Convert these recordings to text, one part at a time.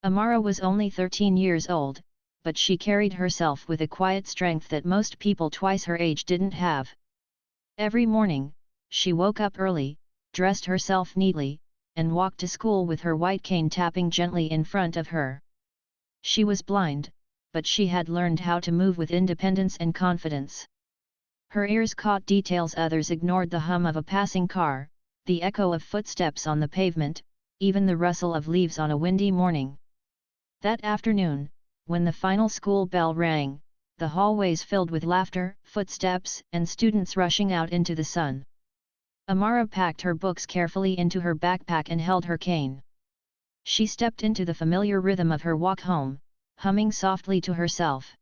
Amara was only 13 years old, but she carried herself with a quiet strength that most people twice her age didn't have. Every morning, she woke up early, dressed herself neatly, and walked to school with her white cane tapping gently in front of her. She was blind, but she had learned how to move with independence and confidence. Her ears caught details others ignored: the hum of a passing car, the echo of footsteps on the pavement, even the rustle of leaves on a windy morning. That afternoon, when the final school bell rang, the hallways filled with laughter, footsteps, and students rushing out into the sun. Amara packed her books carefully into her backpack and held her cane. She stepped into the familiar rhythm of her walk home, humming softly to herself.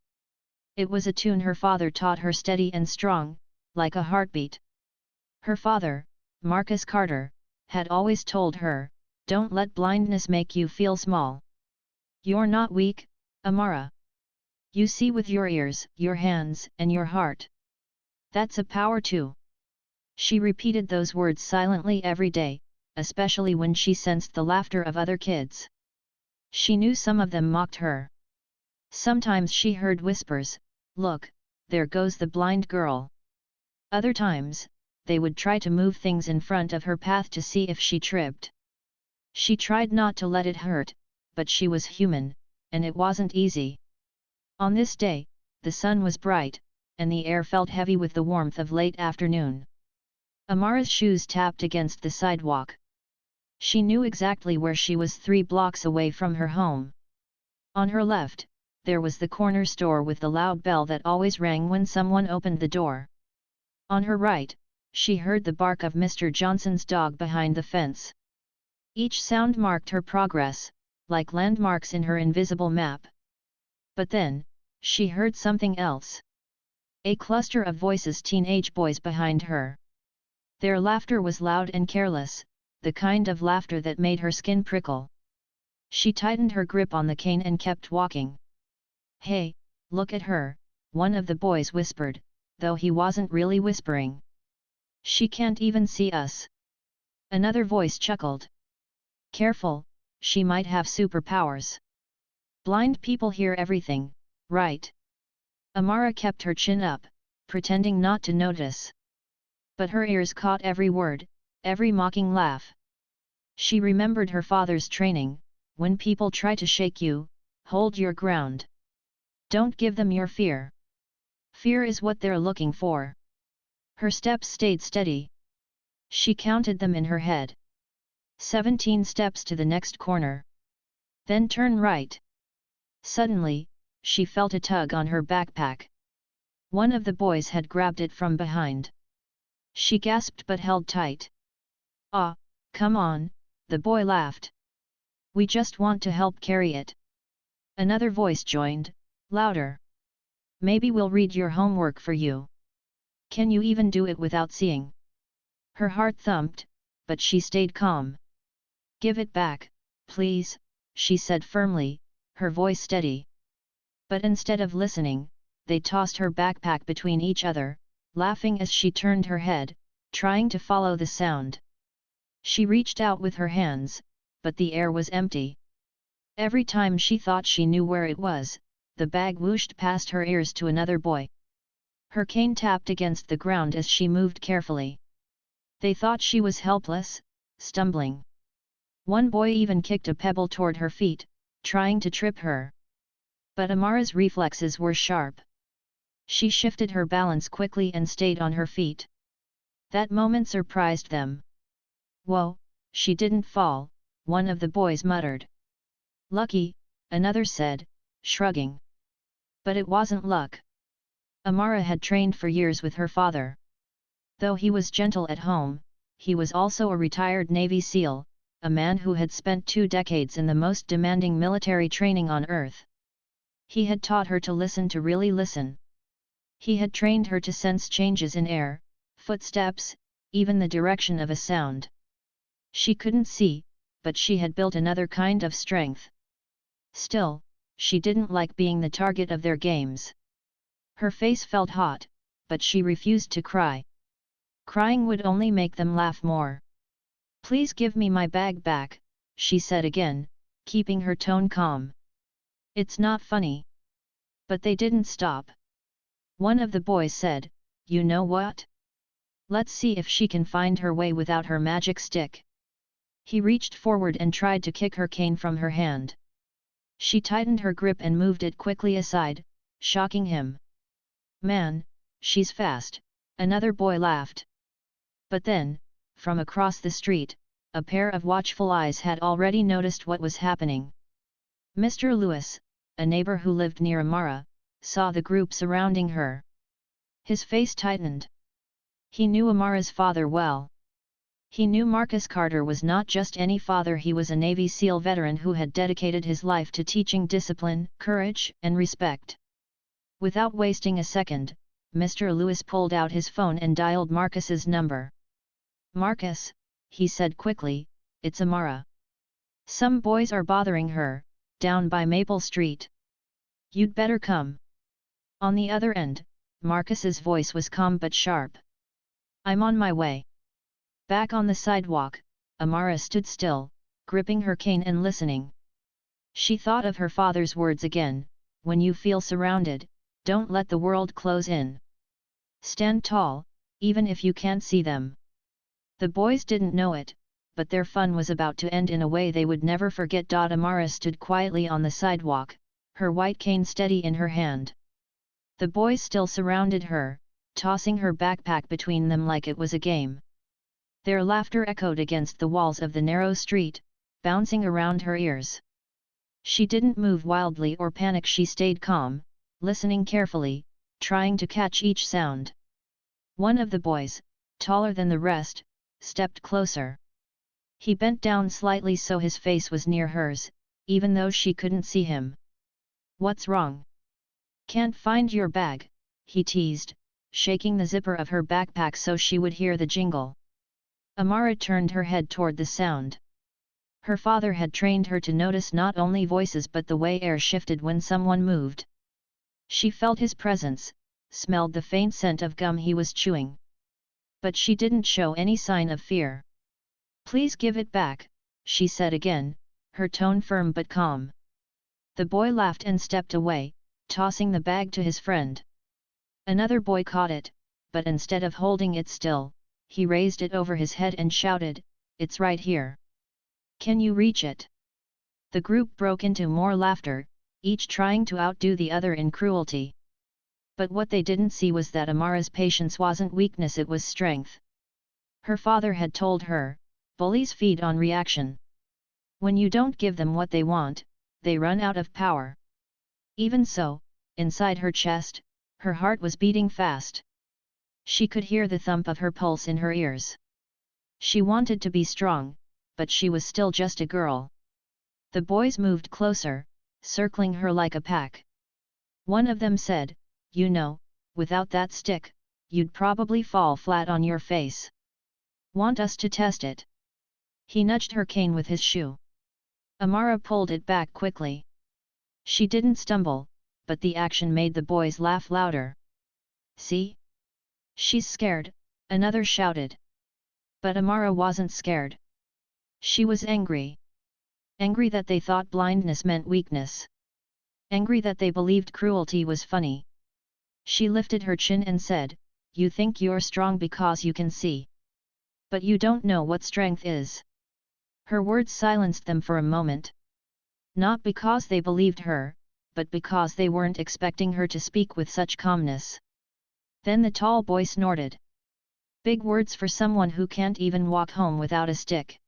It was a tune her father taught her, steady and strong, like a heartbeat. Her father, Marcus Carter, had always told her, "Don't let blindness make you feel small. You're not weak, Amara. You see with your ears, your hands, and your heart. That's a power too." She repeated those words silently every day, especially when she sensed the laughter of other kids. She knew some of them mocked her. Sometimes she heard whispers, "Look, there goes the blind girl." Other times, they would try to move things in front of her path to see if she tripped. She tried not to let it hurt, but she was human, and it wasn't easy. On this day, the sun was bright, and the air felt heavy with the warmth of late afternoon. Amara's shoes tapped against the sidewalk. She knew exactly where she was, 3 blocks away from her home. On her left, there was the corner store with the loud bell that always rang when someone opened the door. On her right, she heard the bark of Mr. Johnson's dog behind the fence. Each sound marked her progress, like landmarks in her invisible map. But then, she heard something else. A cluster of voices, teenage boys behind her. Their laughter was loud and careless, the kind of laughter that made her skin prickle. She tightened her grip on the cane and kept walking. "Hey, look at her," one of the boys whispered, though he wasn't really whispering. "She can't even see us." Another voice chuckled. "Careful, she might have superpowers. Blind people hear everything, right?" Amara kept her chin up, pretending not to notice. But her ears caught every word, every mocking laugh. She remembered her father's training: when people try to shake you, hold your ground. Don't give them your fear. Fear is what they're looking for. Her steps stayed steady. She counted them in her head. 17 steps to the next corner. Then turn right. Suddenly, she felt a tug on her backpack. One of the boys had grabbed it from behind. She gasped but held tight. "Ah, come on," the boy laughed. "We just want to help carry it." Another voice joined, louder. "Maybe we'll read your homework for you. Can you even do it without seeing?" Her heart thumped, but she stayed calm. "Give it back, please," she said firmly, her voice steady. But instead of listening, they tossed her backpack between each other, laughing as she turned her head, trying to follow the sound. She reached out with her hands, but the air was empty. Every time she thought she knew where it was, the bag whooshed past her ears to another boy. Her cane tapped against the ground as she moved carefully. They thought she was helpless, stumbling. One boy even kicked a pebble toward her feet, trying to trip her. But Amara's reflexes were sharp. She shifted her balance quickly and stayed on her feet. That moment surprised them. "Whoa, she didn't fall," one of the boys muttered. "Lucky," another said, shrugging. But it wasn't luck. Amara had trained for years with her father. Though he was gentle at home, he was also a retired Navy SEAL, a man who had spent 2 decades in the most demanding military training on Earth. He had taught her to listen, to really listen. He had trained her to sense changes in air, footsteps, even the direction of a sound. She couldn't see, but she had built another kind of strength. Still, she didn't like being the target of their games. Her face felt hot, but she refused to cry. Crying would only make them laugh more. "Please give me my bag back," she said again, keeping her tone calm. "It's not funny." But they didn't stop. One of the boys said, "You know what? Let's see if she can find her way without her magic stick." He reached forward and tried to kick her cane from her hand. She tightened her grip and moved it quickly aside, shocking him. "Man, she's fast," another boy laughed. But then, from across the street, a pair of watchful eyes had already noticed what was happening. Mr. Lewis, a neighbor who lived near Amara, saw the group surrounding her. His face tightened. He knew Amara's father well. He knew Marcus Carter was not just any father, he was a Navy SEAL veteran who had dedicated his life to teaching discipline, courage, and respect. Without wasting a second, Mr. Lewis pulled out his phone and dialed Marcus's number. "Marcus," he said quickly, "it's Amara. Some boys are bothering her, down by Maple Street. You'd better come." On the other end, Marcus's voice was calm but sharp. "I'm on my way." Back on the sidewalk, Amara stood still, gripping her cane and listening. She thought of her father's words again, "When you feel surrounded, don't let the world close in. Stand tall, even if you can't see them." The boys didn't know it, but their fun was about to end in a way they would never forget. Amara stood quietly on the sidewalk, her white cane steady in her hand. The boys still surrounded her, tossing her backpack between them like it was a game. Their laughter echoed against the walls of the narrow street, bouncing around her ears. She didn't move wildly or panic, she stayed calm, listening carefully, trying to catch each sound. One of the boys, taller than the rest, stepped closer. He bent down slightly so his face was near hers, even though she couldn't see him. "What's wrong? Can't find your bag?" he teased, shaking the zipper of her backpack so she would hear the jingle. Amara turned her head toward the sound. Her father had trained her to notice not only voices but the way air shifted when someone moved. She felt his presence, smelled the faint scent of gum he was chewing. But she didn't show any sign of fear. "Please give it back," she said again, her tone firm but calm. The boy laughed and stepped away, tossing the bag to his friend. Another boy caught it, but instead of holding it still, he raised it over his head and shouted, "It's right here. Can you reach it?" The group broke into more laughter, each trying to outdo the other in cruelty. But what they didn't see was that Amara's patience wasn't weakness, it was strength. Her father had told her, "Bullies feed on reaction. When you don't give them what they want, they run out of power." Even so, inside her chest, her heart was beating fast. She could hear the thump of her pulse in her ears. She wanted to be strong, but she was still just a girl. The boys moved closer, circling her like a pack. One of them said, "You know, without that stick, you'd probably fall flat on your face. Want us to test it?" He nudged her cane with his shoe. Amara pulled it back quickly. She didn't stumble, but the action made the boys laugh louder. "See? She's scared," another shouted. But Amara wasn't scared. She was angry. Angry that they thought blindness meant weakness. Angry that they believed cruelty was funny. She lifted her chin and said, "You think you're strong because you can see. But you don't know what strength is." Her words silenced them for a moment. Not because they believed her, but because they weren't expecting her to speak with such calmness. Then the tall boy snorted. "Big words for someone who can't even walk home without a stick."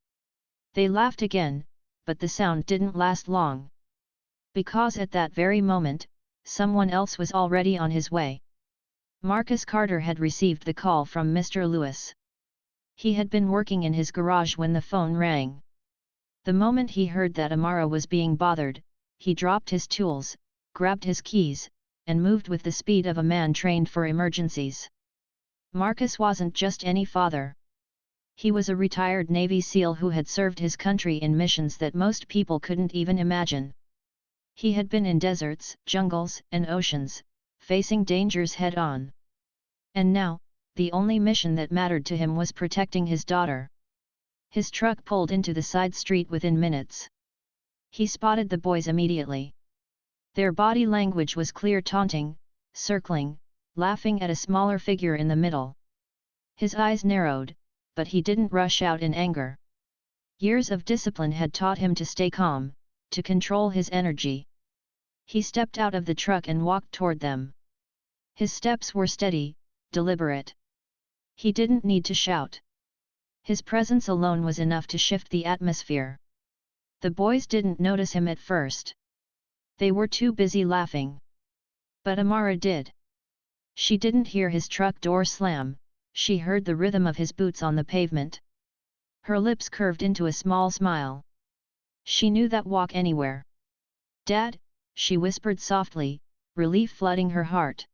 They laughed again, but the sound didn't last long. Because at that very moment, someone else was already on his way. Marcus Carter had received the call from Mr. Lewis. He had been working in his garage when the phone rang. The moment he heard that Amara was being bothered, he dropped his tools, grabbed his keys, and moved with the speed of a man trained for emergencies. Marcus wasn't just any father. He was a retired Navy SEAL who had served his country in missions that most people couldn't even imagine. He had been in deserts, jungles, and oceans, facing dangers head-on. And now, the only mission that mattered to him was protecting his daughter. His truck pulled into the side street within minutes. He spotted the boys immediately. Their body language was clear, taunting, circling, laughing at a smaller figure in the middle. His eyes narrowed, but he didn't rush out in anger. Years of discipline had taught him to stay calm, to control his energy. He stepped out of the truck and walked toward them. His steps were steady, deliberate. He didn't need to shout. His presence alone was enough to shift the atmosphere. The boys didn't notice him at first. They were too busy laughing. But Amara did. She didn't hear his truck door slam, she heard the rhythm of his boots on the pavement. Her lips curved into a small smile. She knew that walk anywhere. "Dad," she whispered softly, relief flooding her heart.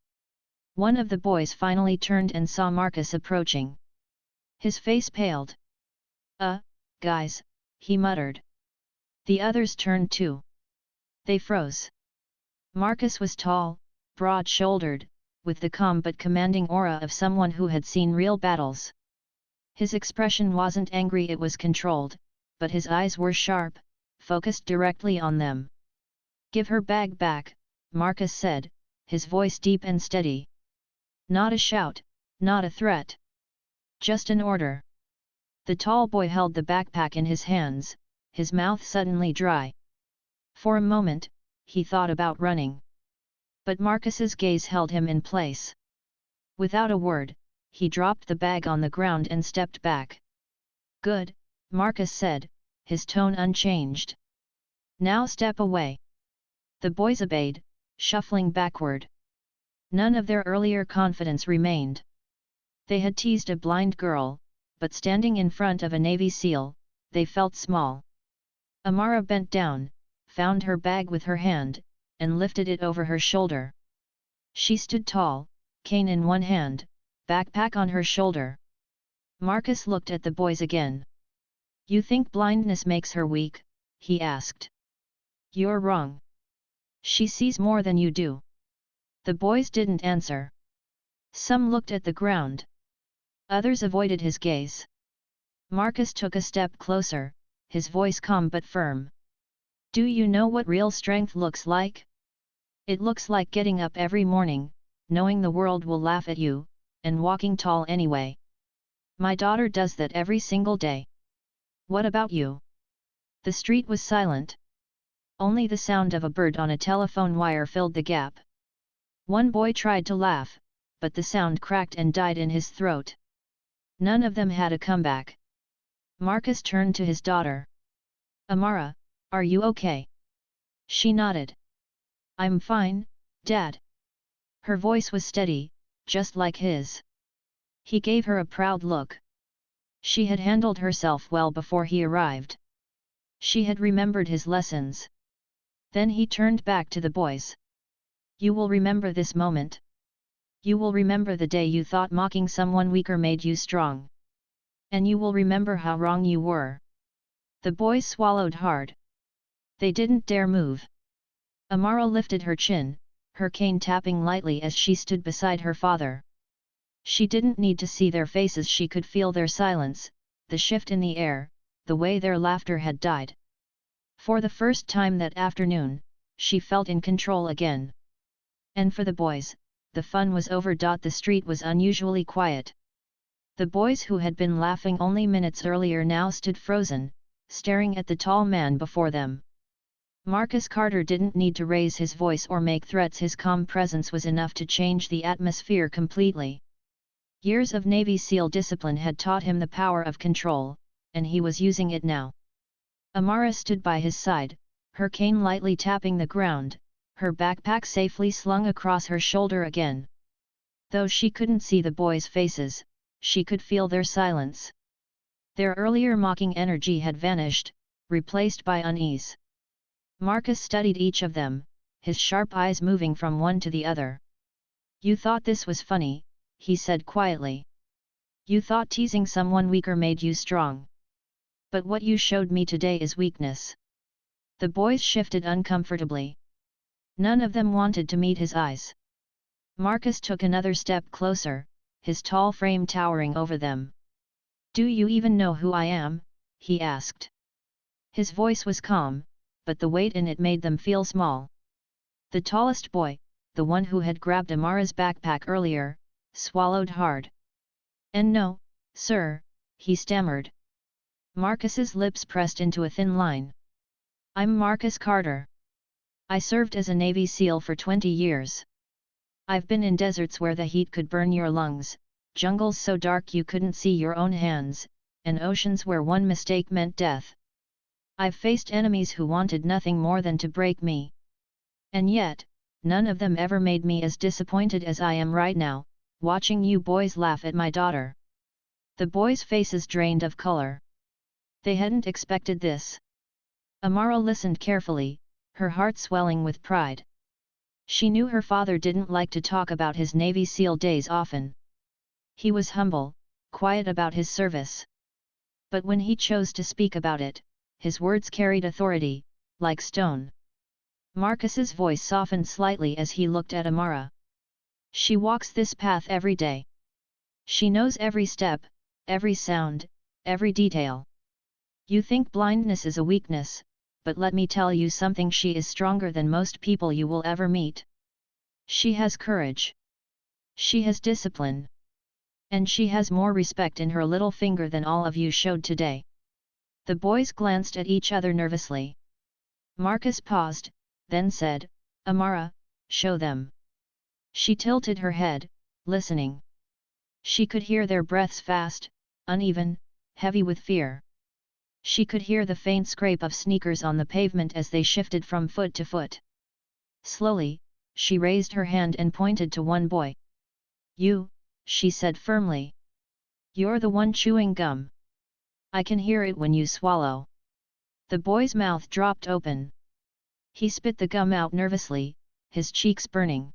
One of the boys finally turned and saw Marcus approaching. His face paled. Guys," he muttered. The others turned too. They froze. Marcus was tall, broad-shouldered, with the calm but commanding aura of someone who had seen real battles. His expression wasn't angry, it was controlled, but his eyes were sharp, focused directly on them. "Give her bag back," Marcus said, his voice deep and steady. Not a shout, not a threat. Just an order. The tall boy held the backpack in his hands, his mouth suddenly dry. For a moment, he thought about running. But Marcus's gaze held him in place. Without a word, he dropped the bag on the ground and stepped back. "Good," Marcus said, his tone unchanged. "Now step away." The boys obeyed, shuffling backward. None of their earlier confidence remained. They had teased a blind girl, but standing in front of a Navy SEAL, they felt small. Amara bent down, found her bag with her hand, and lifted it over her shoulder. She stood tall, cane in one hand, backpack on her shoulder. Marcus looked at the boys again. "You think blindness makes her weak?" he asked. "You're wrong. She sees more than you do." The boys didn't answer. Some looked at the ground. Others avoided his gaze. Marcus took a step closer, his voice calm but firm. "Do you know what real strength looks like? It looks like getting up every morning, knowing the world will laugh at you, and walking tall anyway. My daughter does that every single day. What about you?" The street was silent. Only the sound of a bird on a telephone wire filled the gap. One boy tried to laugh, but the sound cracked and died in his throat. None of them had a comeback. Marcus turned to his daughter. "Amara, are you okay?" She nodded. "I'm fine, Dad." Her voice was steady, just like his. He gave her a proud look. She had handled herself well before he arrived. She had remembered his lessons. Then he turned back to the boys. "You will remember this moment. You will remember the day you thought mocking someone weaker made you strong. And you will remember how wrong you were." The boys swallowed hard. They didn't dare move. Amara lifted her chin, her cane tapping lightly as she stood beside her father. She didn't need to see their faces, she could feel their silence, the shift in the air, the way their laughter had died. For the first time that afternoon, she felt in control again. And for the boys, the fun was over. The street was unusually quiet. The boys who had been laughing only minutes earlier now stood frozen, staring at the tall man before them. Marcus Carter didn't need to raise his voice or make threats, his calm presence was enough to change the atmosphere completely. Years of Navy SEAL discipline had taught him the power of control, and he was using it now. Amara stood by his side, her cane lightly tapping the ground, her backpack safely slung across her shoulder again. Though she couldn't see the boys' faces, she could feel their silence. Their earlier mocking energy had vanished, replaced by unease. Marcus studied each of them, his sharp eyes moving from one to the other. "You thought this was funny," he said quietly. "You thought teasing someone weaker made you strong. But what you showed me today is weakness." The boys shifted uncomfortably. None of them wanted to meet his eyes. Marcus took another step closer, his tall frame towering over them. "Do you even know who I am?" he asked. His voice was calm, but the weight in it made them feel small. The tallest boy, the one who had grabbed Amara's backpack earlier, swallowed hard. "And no, sir," he stammered. Marcus's lips pressed into a thin line. "I'm Marcus Carter. I served as a Navy SEAL for 20 years. I've been in deserts where the heat could burn your lungs, jungles so dark you couldn't see your own hands, and oceans where one mistake meant death. I've faced enemies who wanted nothing more than to break me. And yet, none of them ever made me as disappointed as I am right now, watching you boys laugh at my daughter." The boys' faces drained of color. They hadn't expected this. Amara listened carefully, her heart swelling with pride. She knew her father didn't like to talk about his Navy SEAL days often. He was humble, quiet about his service. But when he chose to speak about it, his words carried authority, like stone. Marcus's voice softened slightly as he looked at Amara. "She walks this path every day. She knows every step, every sound, every detail. You think blindness is a weakness, but let me tell you something, she is stronger than most people you will ever meet. She has courage. She has discipline. And she has more respect in her little finger than all of you showed today." The boys glanced at each other nervously. Marcus paused, then said, "Amara, show them." She tilted her head, listening. She could hear their breaths fast, uneven, heavy with fear. She could hear the faint scrape of sneakers on the pavement as they shifted from foot to foot. Slowly, she raised her hand and pointed to one boy. "You," she said firmly. "You're the one chewing gum. I can hear it when you swallow." The boy's mouth dropped open. He spit the gum out nervously, his cheeks burning.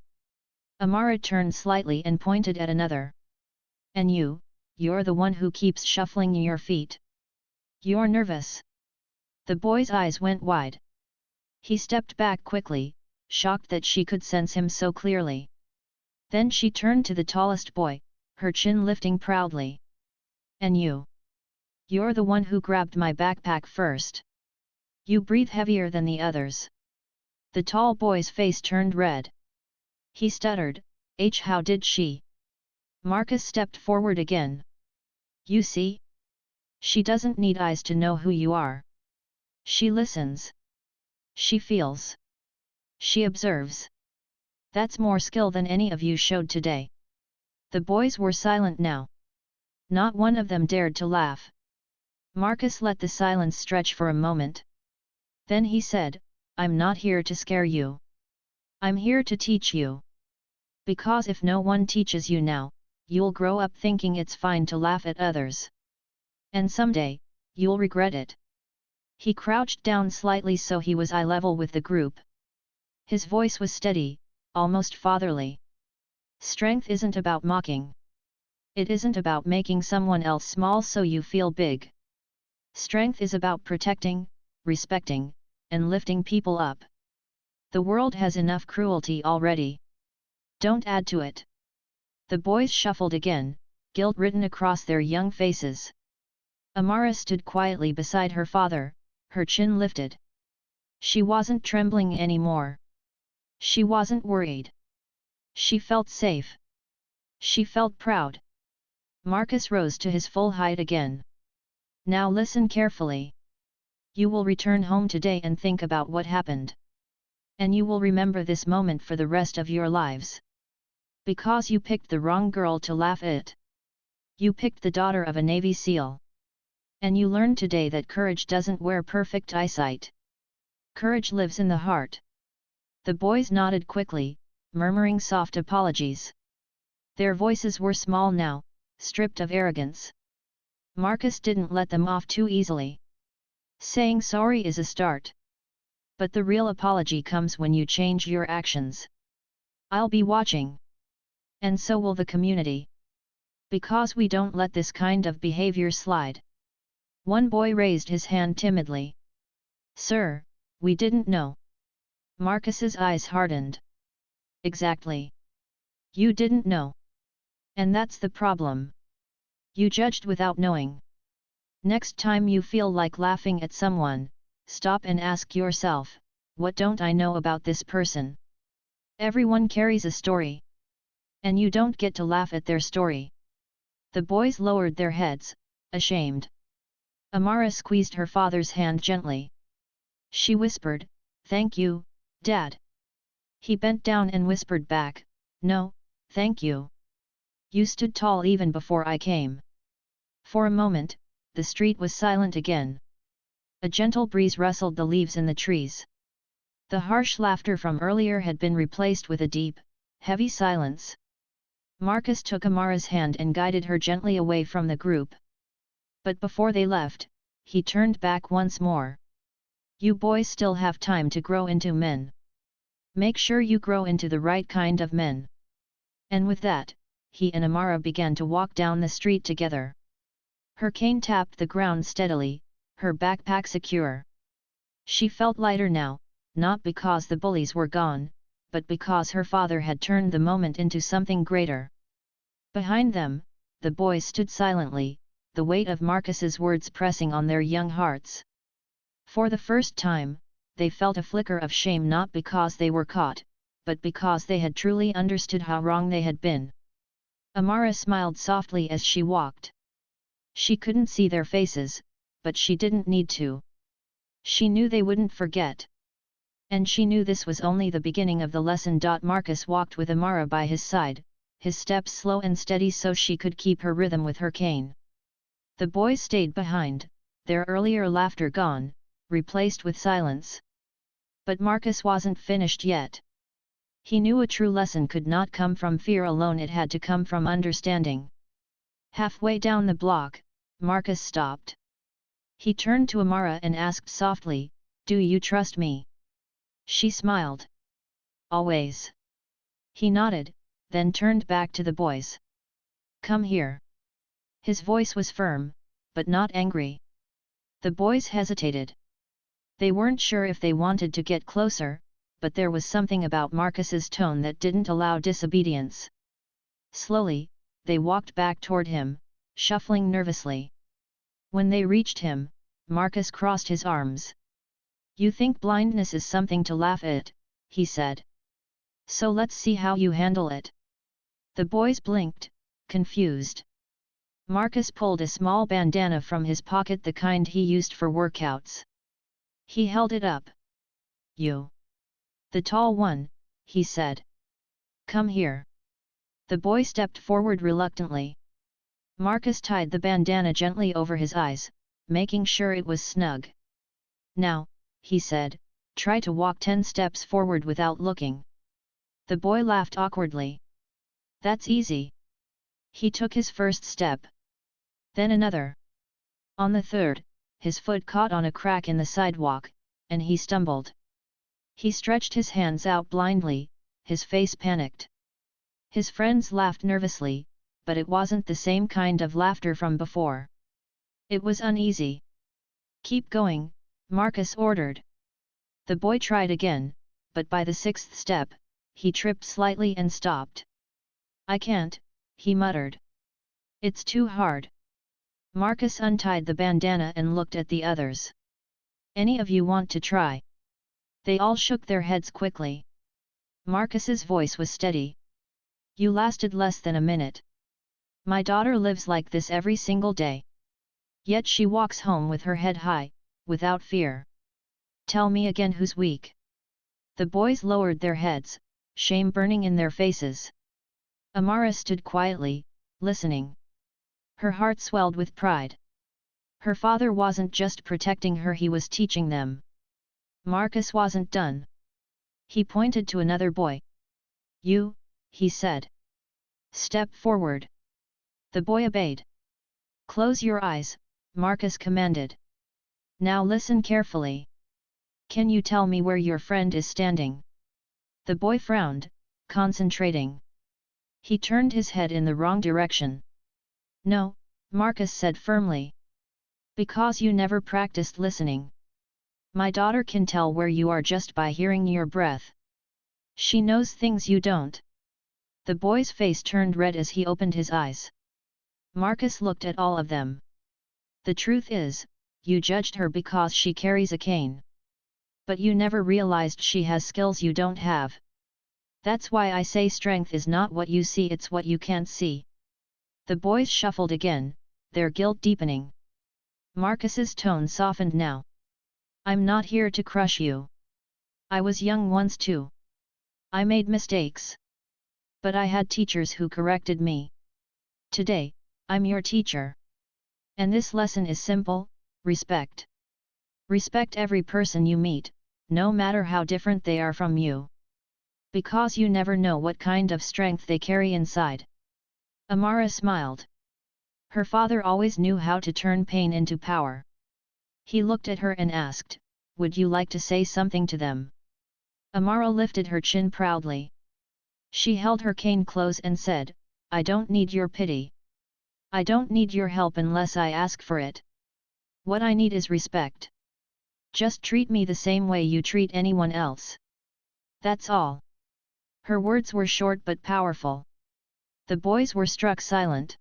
Amara turned slightly and pointed at another. "And you're the one who keeps shuffling your feet. You're nervous." The boy's eyes went wide. He stepped back quickly, shocked that she could sense him so clearly. Then she turned to the tallest boy, her chin lifting proudly. "And you're the one who grabbed my backpack first. You breathe heavier than the others." The tall boy's face turned red. He stuttered, How did she?" Marcus stepped forward again. "You see? She doesn't need eyes to know who you are. She listens. She feels. She observes. That's more skill than any of you showed today." The boys were silent now. Not one of them dared to laugh. Marcus let the silence stretch for a moment. Then he said, "I'm not here to scare you. I'm here to teach you. Because if no one teaches you now, you'll grow up thinking it's fine to laugh at others. And someday, you'll regret it." He crouched down slightly so he was eye level with the group. His voice was steady, almost fatherly. "Strength isn't about mocking. It isn't about making someone else small so you feel big. Strength is about protecting, respecting, and lifting people up. The world has enough cruelty already. Don't add to it." The boys shuffled again, guilt written across their young faces. Amara stood quietly beside her father, her chin lifted. She wasn't trembling anymore. She wasn't worried. She felt safe. She felt proud. Marcus rose to his full height again. "Now listen carefully. You will return home today and think about what happened. And you will remember this moment for the rest of your lives. Because you picked the wrong girl to laugh at. You picked the daughter of a Navy SEAL. And you learned today that courage doesn't wear perfect eyesight. Courage lives in the heart." The boys nodded quickly, murmuring soft apologies. Their voices were small now, stripped of arrogance. Marcus didn't let them off too easily. "Saying sorry is a start. But the real apology comes when you change your actions. I'll be watching. And so will the community. Because we don't let this kind of behavior slide." One boy raised his hand timidly. "Sir, we didn't know." Marcus's eyes hardened. "Exactly. You didn't know. And that's the problem. You judged without knowing. Next time you feel like laughing at someone, stop and ask yourself, what don't I know about this person? Everyone carries a story. And you don't get to laugh at their story. The boys lowered their heads, ashamed. Amara squeezed her father's hand gently. She whispered, "Thank you, Dad." He bent down and whispered back, "No, thank you. You stood tall even before I came." For a moment, the street was silent again. A gentle breeze rustled the leaves in the trees. The harsh laughter from earlier had been replaced with a deep, heavy silence. Marcus took Amara's hand and guided her gently away from the group. But before they left, he turned back once more. "You boys still have time to grow into men. Make sure you grow into the right kind of men." And with that, he and Amara began to walk down the street together. Her cane tapped the ground steadily, her backpack secure. She felt lighter now, not because the bullies were gone, but because her father had turned the moment into something greater. Behind them, the boys stood silently, the weight of Marcus's words pressing on their young hearts. For the first time, they felt a flicker of shame, not because they were caught, but because they had truly understood how wrong they had been. Amara smiled softly as she walked. She couldn't see their faces, but she didn't need to. She knew they wouldn't forget. And she knew this was only the beginning of the lesson. Marcus walked with Amara by his side, his steps slow and steady so she could keep her rhythm with her cane. The boys stayed behind, their earlier laughter gone, replaced with silence. But Marcus wasn't finished yet. He knew a true lesson could not come from fear alone, it had to come from understanding. Halfway down the block, Marcus stopped. He turned to Amara and asked softly, "Do you trust me?" She smiled. "Always." He nodded, then turned back to the boys. "Come here." His voice was firm, but not angry. The boys hesitated. They weren't sure if they wanted to get closer, but there was something about Marcus's tone that didn't allow disobedience. Slowly, they walked back toward him, shuffling nervously. When they reached him, Marcus crossed his arms. "You think blindness is something to laugh at," he said. "So let's see how you handle it." The boys blinked, confused. Marcus pulled a small bandana from his pocket, the kind he used for workouts. He held it up. "You. The tall one," he said. "Come here." The boy stepped forward reluctantly. Marcus tied the bandana gently over his eyes, making sure it was snug. "Now," he said, "try to walk 10 steps forward without looking." The boy laughed awkwardly. "That's easy." He took his first step. Then another. On the third, his foot caught on a crack in the sidewalk, and he stumbled. He stretched his hands out blindly, his face panicked. His friends laughed nervously, but it wasn't the same kind of laughter from before. It was uneasy. "Keep going," Marcus ordered. The boy tried again, but by the 6th step, he tripped slightly and stopped. "I can't," he muttered. "It's too hard." Marcus untied the bandana and looked at the others. "Any of you want to try?" They all shook their heads quickly. Marcus's voice was steady. "You lasted less than a minute. My daughter lives like this every single day. Yet she walks home with her head high, without fear. Tell me again who's weak." The boys lowered their heads, shame burning in their faces. Amara stood quietly, listening. Her heart swelled with pride. Her father wasn't just protecting her, he was teaching them. Marcus wasn't done. He pointed to another boy. "You," he said. "Step forward." The boy obeyed. "Close your eyes," Marcus commanded. "Now listen carefully. Can you tell me where your friend is standing?" The boy frowned, concentrating. He turned his head in the wrong direction. "No," Marcus said firmly. "Because you never practiced listening. My daughter can tell where you are just by hearing your breath. She knows things you don't." The boy's face turned red as he opened his eyes. Marcus looked at all of them. "The truth is, you judged her because she carries a cane. But you never realized she has skills you don't have. That's why I say strength is not what you see, it's what you can't see. The boys shuffled again, their guilt deepening. Marcus's tone softened now. I'm not here to crush you. I was young once too. I made mistakes. But I had teachers who corrected me. Today, I'm your teacher. And this lesson is simple: respect. Respect every person you meet, no matter how different they are from you. Because you never know what kind of strength they carry inside. Amara smiled. Her father always knew how to turn pain into power. He looked at her and asked, "Would you like to say something to them?" Amara lifted her chin proudly. She held her cane close and said, "I don't need your pity. I don't need your help unless I ask for it. What I need is respect. Just treat me the same way you treat anyone else. That's all." Her words were short but powerful. The boys were struck silent.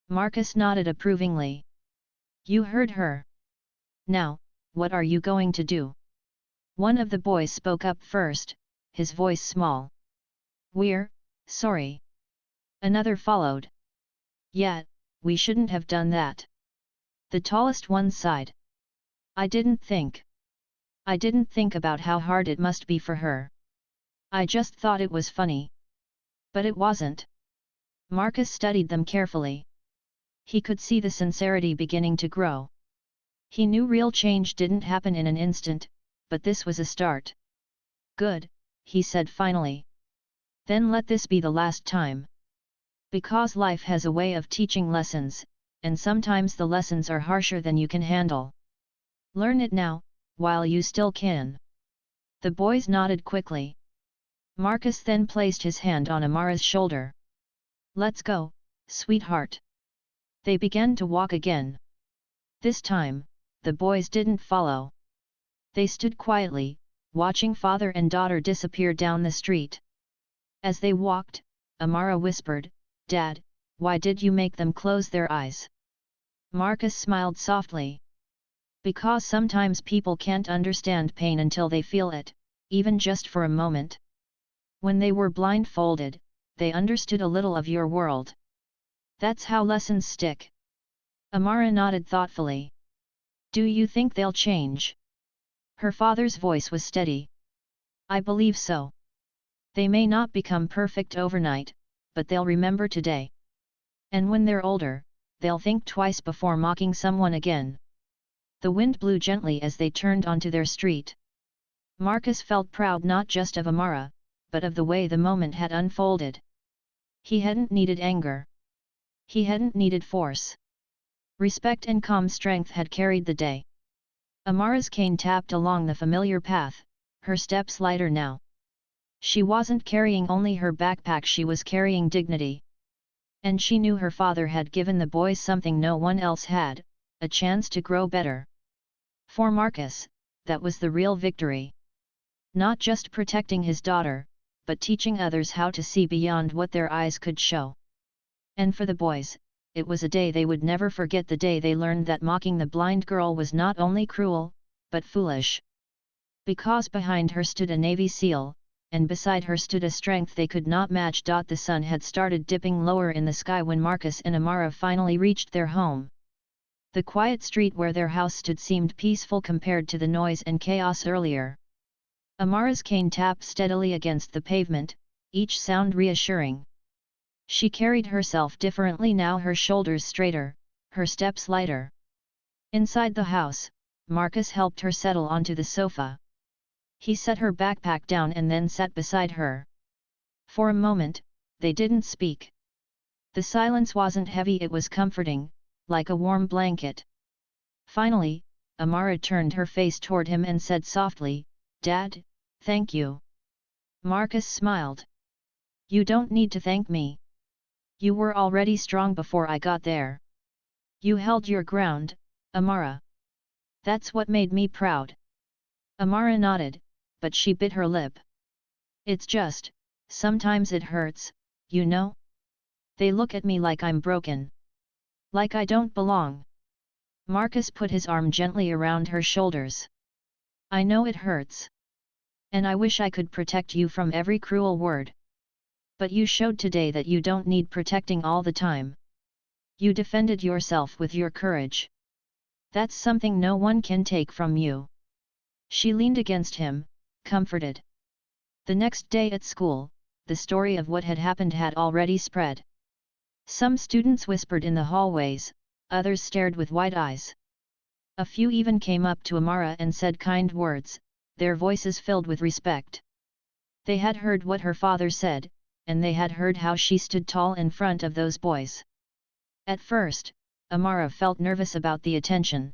Marcus nodded approvingly. "You heard her. Now, what are you going to do?" One of the boys spoke up first, his voice small. "We're sorry." Another followed. "Yeah, we shouldn't have done that." The tallest one sighed. I didn't think about how hard it must be for her. I just thought it was funny." But it wasn't. Marcus studied them carefully. He could see the sincerity beginning to grow. He knew real change didn't happen in an instant, but this was a start. "Good," he said finally. "Then let this be the last time. Because life has a way of teaching lessons, and sometimes the lessons are harsher than you can handle. Learn it now, while you still can." The boys nodded quickly. Marcus then placed his hand on Amara's shoulder. "Let's go, sweetheart." They began to walk again. This time, the boys didn't follow. They stood quietly, watching father and daughter disappear down the street. As they walked, Amara whispered, "Dad, why did you make them close their eyes?" Marcus smiled softly. "Because sometimes people can't understand pain until they feel it, even just for a moment. When they were blindfolded, they understood a little of your world. That's how lessons stick." Amara nodded thoughtfully. "Do you think they'll change?" Her father's voice was steady. "I believe so. They may not become perfect overnight, but they'll remember today. And when they're older, they'll think twice before mocking someone again." The wind blew gently as they turned onto their street. Marcus felt proud not just of Amara, but of the way the moment had unfolded. He hadn't needed anger. He hadn't needed force. Respect and calm strength had carried the day. Amara's cane tapped along the familiar path, her steps lighter now. She wasn't carrying only her backpack, she was carrying dignity. And she knew her father had given the boys something no one else had, a chance to grow better. For Marcus, that was the real victory. Not just protecting his daughter, but teaching others how to see beyond what their eyes could show. And for the boys, it was a day they would never forget, the day they learned that mocking the blind girl was not only cruel, but foolish. Because behind her stood a Navy SEAL, and beside her stood a strength they could not match. The sun had started dipping lower in the sky when Marcus and Amara finally reached their home. The quiet street where their house stood seemed peaceful compared to the noise and chaos earlier. Amara's cane tapped steadily against the pavement, each sound reassuring. She carried herself differently now, her shoulders straighter, her steps lighter. Inside the house, Marcus helped her settle onto the sofa. He set her backpack down and then sat beside her. For a moment, they didn't speak. The silence wasn't heavy, it was comforting, like a warm blanket. Finally, Amara turned her face toward him and said softly, "Dad, thank you." Marcus smiled. "You don't need to thank me. You were already strong before I got there. You held your ground, Amara. That's what made me proud." Amara nodded, but she bit her lip. "It's just, sometimes it hurts, you know? They look at me like I'm broken. Like I don't belong." Marcus put his arm gently around her shoulders. I know it hurts. And I wish I could protect you from every cruel word. But you showed today that you don't need protecting all the time. You defended yourself with your courage. That's something no one can take from you. She leaned against him, comforted. The next day at school, the story of what had happened had already spread. Some students whispered in the hallways, others stared with wide eyes. A few even came up to Amara and said kind words, their voices filled with respect. They had heard what her father said, and they had heard how she stood tall in front of those boys. At first, Amara felt nervous about the attention.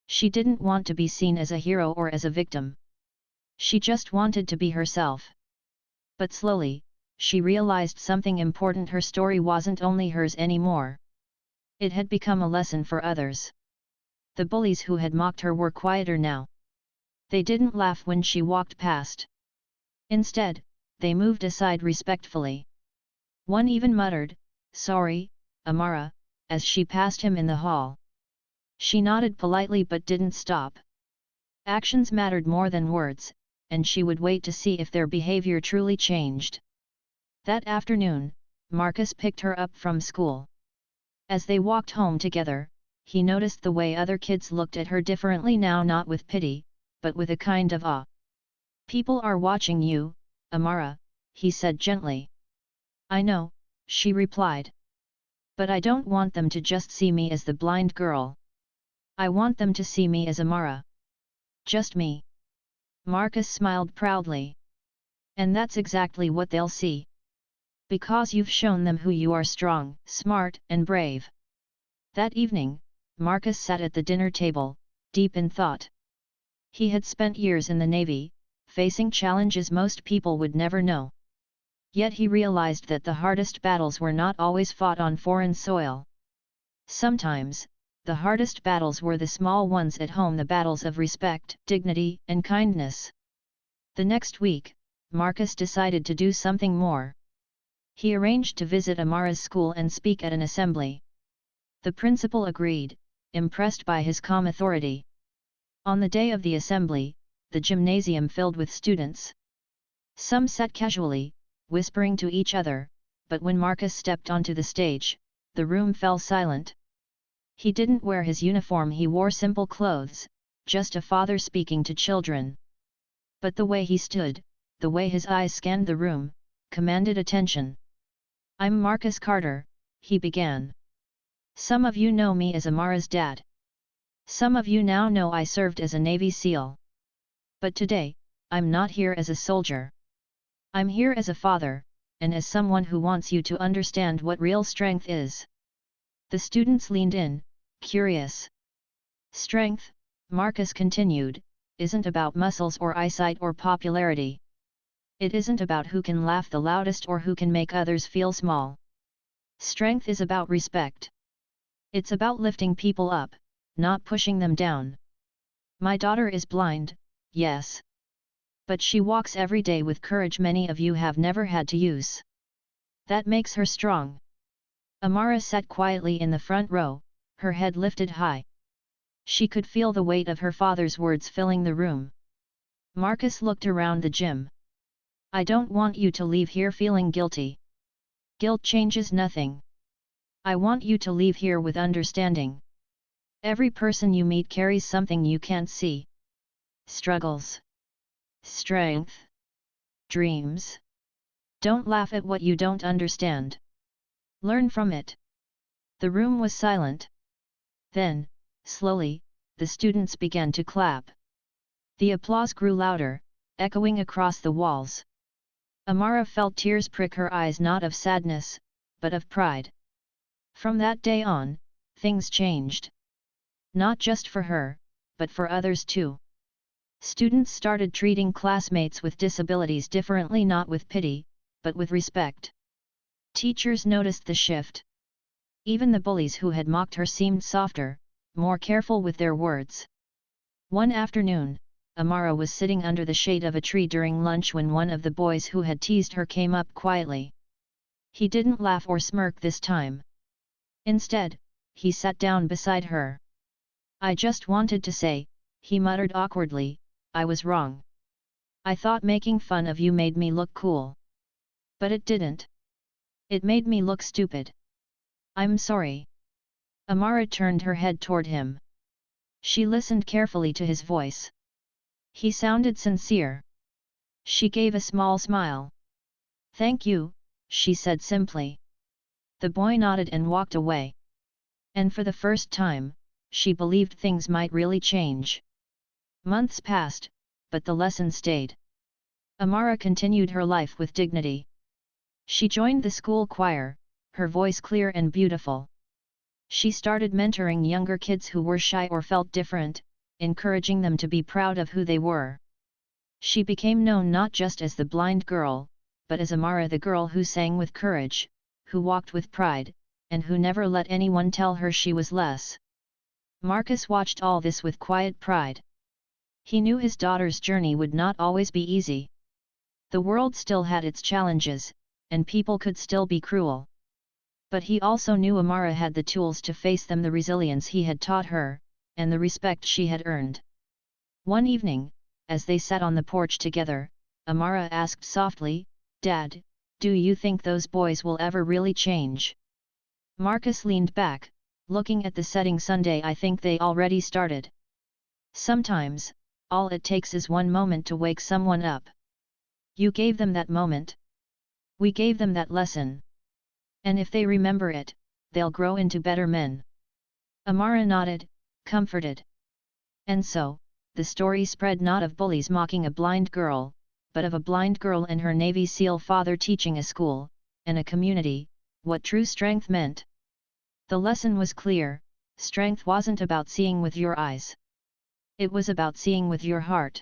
She didn't want to be seen as a hero or as a victim. She just wanted to be herself. But slowly, she realized something important: her story wasn't only hers anymore. It had become a lesson for others. The bullies who had mocked her were quieter now. They didn't laugh when she walked past. Instead, they moved aside respectfully. One even muttered, "Sorry, Amara," as she passed him in the hall. She nodded politely but didn't stop. Actions mattered more than words, and she would wait to see if their behavior truly changed. That afternoon, Marcus picked her up from school. As they walked home together, he noticed the way other kids looked at her differently now, not with pity, but with a kind of awe. "People are watching you, Amara," he said gently. "I know," she replied. "But I don't want them to just see me as the blind girl. I want them to see me as Amara. Just me." Marcus smiled proudly. "And that's exactly what they'll see. Because you've shown them who you are: strong, smart, and brave." That evening, Marcus sat at the dinner table, deep in thought. He had spent years in the Navy, facing challenges most people would never know. Yet he realized that the hardest battles were not always fought on foreign soil. Sometimes, the hardest battles were the small ones at home, the battles of respect, dignity, and kindness. The next week, Marcus decided to do something more. He arranged to visit Amara's school and speak at an assembly. The principal agreed, impressed by his calm authority. On the day of the assembly, the gymnasium filled with students. Some sat casually, whispering to each other, but when Marcus stepped onto the stage, the room fell silent. He didn't wear his uniform, he wore simple clothes, just a father speaking to children. But the way he stood, the way his eyes scanned the room, commanded attention. "I'm Marcus Carter," he began. "Some of you know me as Amara's dad. Some of you now know I served as a Navy SEAL. But today, I'm not here as a soldier. I'm here as a father, and as someone who wants you to understand what real strength is." The students leaned in, curious. "Strength," Marcus continued, "isn't about muscles or eyesight or popularity. It isn't about who can laugh the loudest or who can make others feel small. Strength is about respect. It's about lifting people up, not pushing them down. My daughter is blind, yes. But she walks every day with courage many of you have never had to use. That makes her strong." Amara sat quietly in the front row, her head lifted high. She could feel the weight of her father's words filling the room. Marcus looked around the gym. "I don't want you to leave here feeling guilty. Guilt changes nothing. I want you to leave here with understanding. Every person you meet carries something you can't see. Struggles. Strength. Dreams. Don't laugh at what you don't understand. Learn from it." The room was silent. Then, slowly, the students began to clap. The applause grew louder, echoing across the walls. Amara felt tears prick her eyes, not of sadness, but of pride. From that day on, things changed. Not just for her, but for others too. Students started treating classmates with disabilities differently, not with pity, but with respect. Teachers noticed the shift. Even the bullies who had mocked her seemed softer, more careful with their words. One afternoon, Amara was sitting under the shade of a tree during lunch when one of the boys who had teased her came up quietly. He didn't laugh or smirk this time. Instead, he sat down beside her. I just wanted to say, he muttered awkwardly, I was wrong. I thought making fun of you made me look cool. But it didn't. It made me look stupid. I'm sorry. Amara turned her head toward him. She listened carefully to his voice. He sounded sincere. She gave a small smile. Thank you, she said simply. The boy nodded and walked away. And for the first time, she believed things might really change. Months passed, but the lesson stayed. Amara continued her life with dignity. She joined the school choir, her voice clear and beautiful. She started mentoring younger kids who were shy or felt different, encouraging them to be proud of who they were. She became known not just as the blind girl, but as Amara, the girl who sang with courage, who walked with pride, and who never let anyone tell her she was less. Marcus watched all this with quiet pride. He knew his daughter's journey would not always be easy. The world still had its challenges, and people could still be cruel. But he also knew Amara had the tools to face them, the resilience he had taught her, and the respect she had earned. One evening, as they sat on the porch together, Amara asked softly, Dad, do you think those boys will ever really change? Marcus leaned back, looking at the setting sun. I think they already started. Sometimes, all it takes is one moment to wake someone up. You gave them that moment. We gave them that lesson. And if they remember it, they'll grow into better men. Amara nodded, comforted. And so, the story spread, not of bullies mocking a blind girl, but of a blind girl and her Navy SEAL father teaching a school, and a community, what true strength meant. The lesson was clear: strength wasn't about seeing with your eyes. It was about seeing with your heart.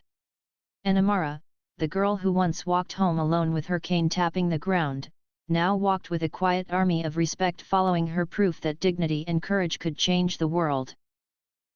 And Amara, the girl who once walked home alone with her cane tapping the ground, now walked with a quiet army of respect following her, proof that dignity and courage could change the world.